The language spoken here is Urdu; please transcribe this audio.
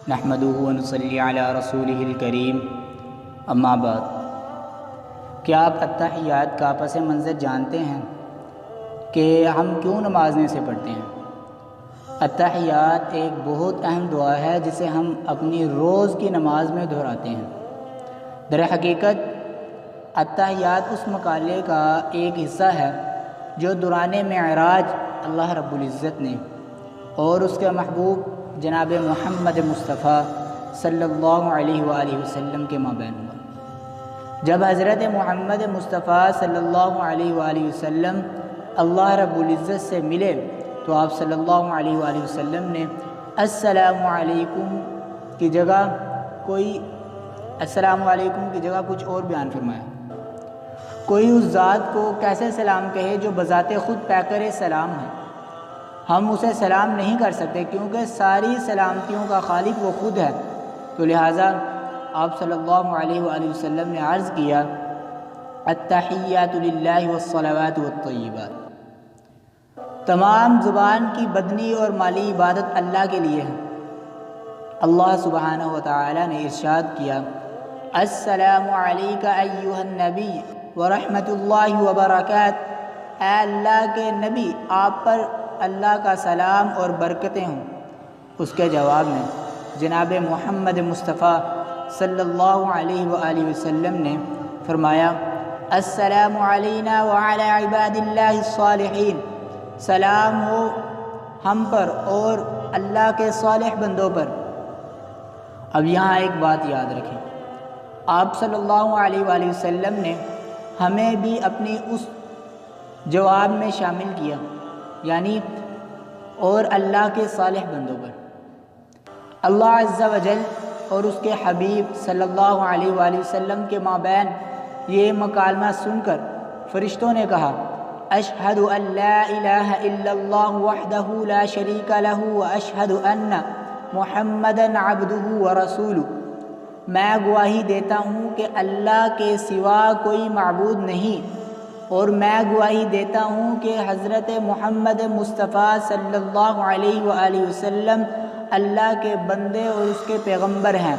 نحمدہ ونصلی علی رسولہ الکریم اما بعد۔ کیا آپ اتحیات کا پس منظر جانتے ہیں کہ ہم کیوں نمازیں سے پڑھتے ہیں؟ اتحیات ایک بہت اہم دعا ہے جسے ہم اپنی روز کی نماز میں دہراتے ہیں۔ در حقیقت اتحیات اس مقالے کا ایک حصہ ہے جو دوران معراج اللہ رب العزت نے اور اس کے محبوب جناب محمد مصطفیٰ صلی اللہ علیہ وآلہ وسلم کے مابین ہوا۔ جب حضرت محمد مصطفیٰ صلی اللہ علیہ وآلہ وسلم اللہ رب العزت سے ملے تو آپ صلی اللہ علیہ وآلہ وسلم نے السلام علیکم کی جگہ کچھ اور بیان فرمایا۔ کوئی اس ذات کو کیسے سلام کہے جو بذات خود پیکر سلام ہے؟ ہم اسے سلام نہیں کر سکتے کیونکہ ساری سلامتیوں کا خالق وہ خود ہے، تو لہٰذا آپ صلی اللہ علیہ وآلہ وسلم نے عرض کیا التحیات للہ والصلوات والطیبات، تمام زبان کی بدنی اور مالی عبادت اللہ کے لیے ہے۔ اللہ سبحانہ وتعالی نے ارشاد کیا السلام علیک ایھا النبی ورحمۃ اللہ وبرکاتہ، اے اللہ کے نبی آپ پر اللہ کا سلام اور برکتیں ہوں۔ اس کے جواب میں جناب محمد مصطفیٰ صلی اللہ علیہ وآلہ وسلم نے فرمایا السلام علینا وعلی عباد اللہ الصالحین، سلام ہو ہم پر اور اللہ کے صالح بندوں پر۔ اب یہاں ایک بات یاد رکھیں، آپ صلی اللہ علیہ وآلہ وسلم نے ہمیں بھی اپنی اس جواب میں شامل کیا، یعنی اور اللہ کے صالح بندوں پر۔ اللہ عز و جل اور اس کے حبیب صلی اللہ علیہ وآلہ وسلم کے مابین یہ مکالمہ سن کر فرشتوں نے کہا اشہد ان لا الہ الا اللہ وحدہ لا شریک لہ واشہد ان محمدا عبدہ ورسولہ، میں گواہی دیتا ہوں کہ اللہ کے سوا کوئی معبود نہیں، اور میں گواہی دیتا ہوں کہ حضرت محمد مصطفیٰ صلی اللہ علیہ وآلہ وسلم اللہ کے بندے اور اس کے پیغمبر ہیں۔